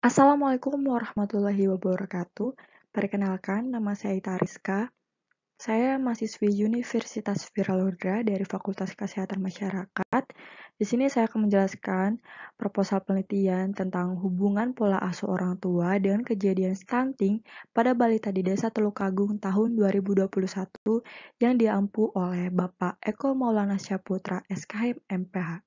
Assalamualaikum warahmatullahi wabarakatuh. Perkenalkan, nama saya Ita Rizka. Saya mahasiswi Universitas Viraludra dari Fakultas Kesehatan Masyarakat. Di sini saya akan menjelaskan proposal penelitian tentang hubungan pola asuh orang tua dengan kejadian stunting pada balita di Desa Teluk Agung tahun 2021 yang diampu oleh Bapak Eko Maulana Syaputra, SKM MPH.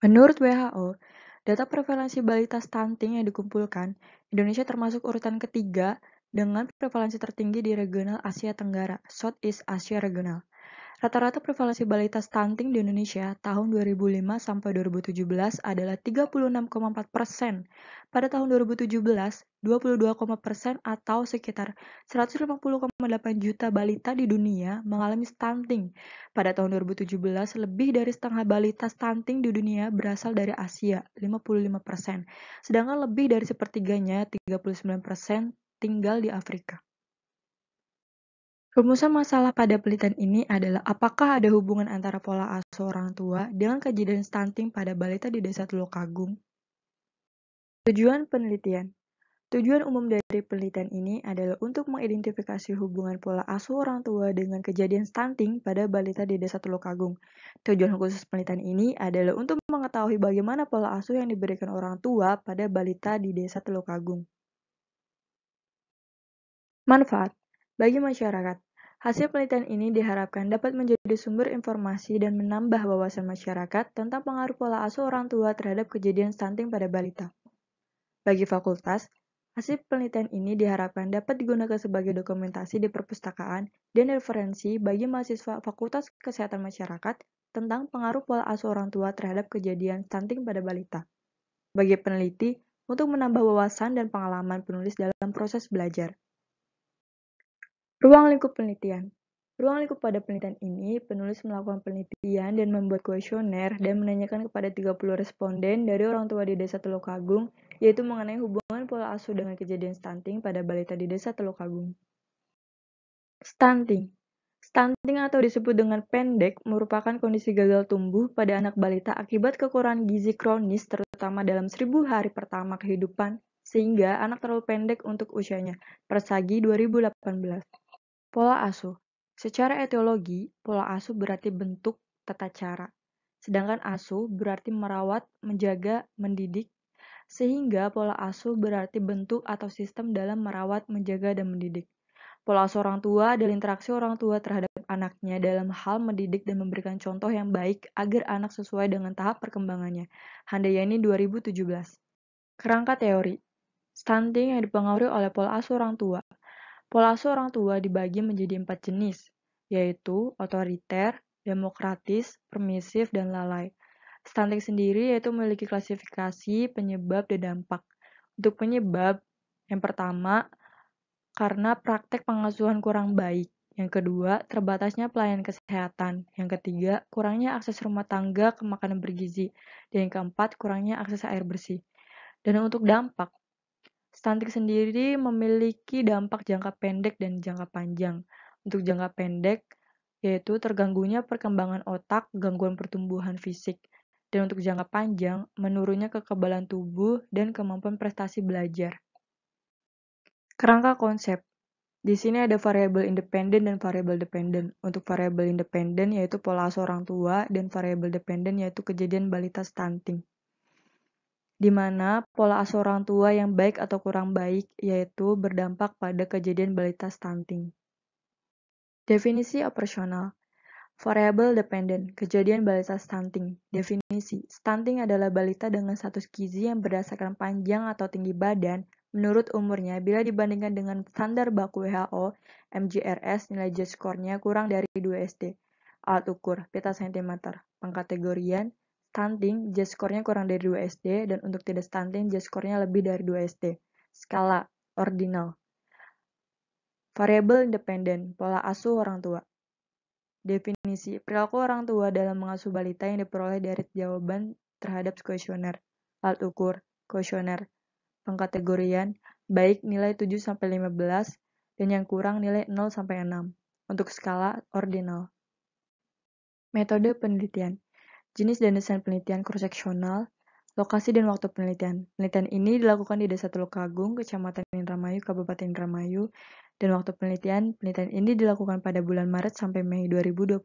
Menurut WHO, data prevalensi balita stunting yang dikumpulkan, Indonesia termasuk urutan ketiga dengan prevalensi tertinggi di regional Asia Tenggara, Southeast Asia Regional. Rata-rata prevalensi balita stunting di Indonesia tahun 2005 sampai 2017 adalah 36,4%. Pada tahun 2017, 22,% atau sekitar 150,8 juta balita di dunia mengalami stunting. Pada tahun 2017, lebih dari setengah balita stunting di dunia berasal dari Asia, 55%. Sedangkan lebih dari sepertiganya, 39%, tinggal di Afrika. Rumusan masalah pada penelitian ini adalah apakah ada hubungan antara pola asuh orang tua dengan kejadian stunting pada balita di Desa Teluk Agung. Tujuan penelitian. Tujuan umum dari penelitian ini adalah untuk mengidentifikasi hubungan pola asuh orang tua dengan kejadian stunting pada balita di Desa Teluk Agung. Tujuan khusus penelitian ini adalah untuk mengetahui bagaimana pola asuh yang diberikan orang tua pada balita di Desa Teluk Agung. Manfaat bagi masyarakat. Hasil penelitian ini diharapkan dapat menjadi sumber informasi dan menambah wawasan masyarakat tentang pengaruh pola asuh orang tua terhadap kejadian stunting pada balita. Bagi fakultas, hasil penelitian ini diharapkan dapat digunakan sebagai dokumentasi di perpustakaan dan referensi bagi mahasiswa Fakultas Kesehatan Masyarakat tentang pengaruh pola asuh orang tua terhadap kejadian stunting pada balita. Bagi peneliti, untuk menambah wawasan dan pengalaman penulis dalam proses belajar. Ruang lingkup penelitian. Ruang lingkup pada penelitian ini, penulis melakukan penelitian dan membuat kuesioner dan menanyakan kepada 30 responden dari orang tua di Desa Teluk Agung, yaitu mengenai hubungan pola asuh dengan kejadian stunting pada balita di Desa Teluk Agung. Stunting. Stunting atau disebut dengan pendek merupakan kondisi gagal tumbuh pada anak balita akibat kekurangan gizi kronis terutama dalam 1000 hari pertama kehidupan, sehingga anak terlalu pendek untuk usianya. Persagi 2018. Pola asuh. Secara etiologi, pola asuh berarti bentuk, tata cara. Sedangkan asuh berarti merawat, menjaga, mendidik. Sehingga pola asuh berarti bentuk atau sistem dalam merawat, menjaga, dan mendidik. Pola asuh orang tua adalah interaksi orang tua terhadap anaknya dalam hal mendidik dan memberikan contoh yang baik agar anak sesuai dengan tahap perkembangannya. Handayani 2017. Kerangka teori. Stunting yang dipengaruhi oleh pola asuh orang tua. Pola asuh orang tua dibagi menjadi 4 jenis, yaitu otoriter, demokratis, permisif, dan lalai. Stunting sendiri yaitu memiliki klasifikasi, penyebab, dan dampak. Untuk penyebab, yang pertama, karena praktek pengasuhan kurang baik. Yang kedua, terbatasnya pelayanan kesehatan. Yang ketiga, kurangnya akses rumah tangga ke makanan bergizi. Dan yang keempat, kurangnya akses air bersih. Dan untuk dampak, stunting sendiri memiliki dampak jangka pendek dan jangka panjang. Untuk jangka pendek, yaitu terganggunya perkembangan otak, gangguan pertumbuhan fisik. Dan untuk jangka panjang, menurunnya kekebalan tubuh dan kemampuan prestasi belajar. Kerangka konsep. Di sini ada variabel independen dan variabel dependen. Untuk variabel independen yaitu pola asuh orang tua dan variabel dependen yaitu kejadian balita stunting. Di mana pola asuh orang tua yang baik atau kurang baik yaitu berdampak pada kejadian balita stunting. Definisi operasional. Variabel dependen, kejadian balita stunting. Definisi, stunting adalah balita dengan status gizi yang berdasarkan panjang atau tinggi badan menurut umurnya bila dibandingkan dengan standar baku WHO, MGRS, nilai Z-score-nya kurang dari 2 SD. Alat ukur, peta cm. Pengkategorian, stunting, Z-score-nya kurang dari 2 SD, dan untuk tidak stunting, Z-score-nya lebih dari 2 SD. Skala, ordinal. Variabel independen, pola asuh orang tua. Definisi, perilaku orang tua dalam mengasuh balita yang diperoleh dari jawaban terhadap kuesioner. Alat ukur, kuesioner. Pengkategorian, baik nilai 7-15, dan yang kurang nilai 0-6. Untuk skala, ordinal. Metode penelitian. Jenis dan desain penelitian cross-seksional. Lokasi dan waktu penelitian. Penelitian ini dilakukan di Desa Teluk Agung, Kecamatan Indramayu, Kabupaten Indramayu, dan waktu penelitian ini dilakukan pada bulan Maret sampai Mei 2021.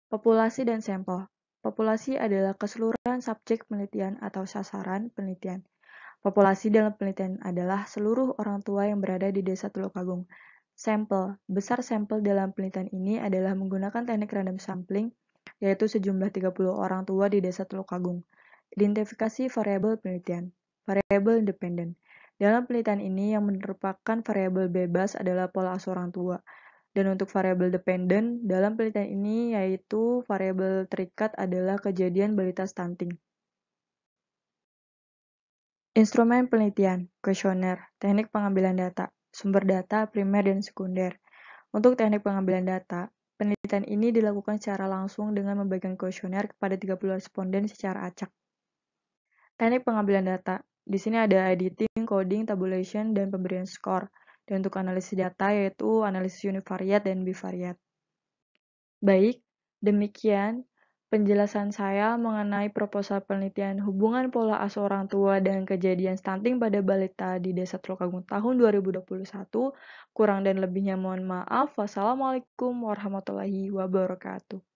Populasi dan sampel. Populasi adalah keseluruhan subjek penelitian atau sasaran penelitian. Populasi dalam penelitian adalah seluruh orang tua yang berada di Desa Teluk Agung. Sampel. Besar sampel dalam penelitian ini adalah menggunakan teknik random sampling, yaitu sejumlah 30 orang tua di Desa Teluk Agung. Identifikasi variabel penelitian. Variabel independen. Dalam penelitian ini yang merupakan variabel bebas adalah pola asuh orang tua. Dan untuk variabel dependen dalam penelitian ini yaitu variabel terikat adalah kejadian balita stunting. Instrumen penelitian, kuesioner, teknik pengambilan data, sumber data primer dan sekunder. Untuk teknik pengambilan data, penelitian ini dilakukan secara langsung dengan membagikan kuesioner kepada 30 responden secara acak. Teknik pengambilan data. Di sini ada editing, coding, tabulation, dan pemberian skor. Dan untuk analisis data yaitu analisis univariat dan bivariat. Baik, demikian penjelasan saya mengenai proposal penelitian hubungan pola asuh orang tua dan kejadian stunting pada balita di Desa Teluk Agung tahun 2021. Kurang dan lebihnya mohon maaf. Wassalamualaikum warahmatullahi wabarakatuh.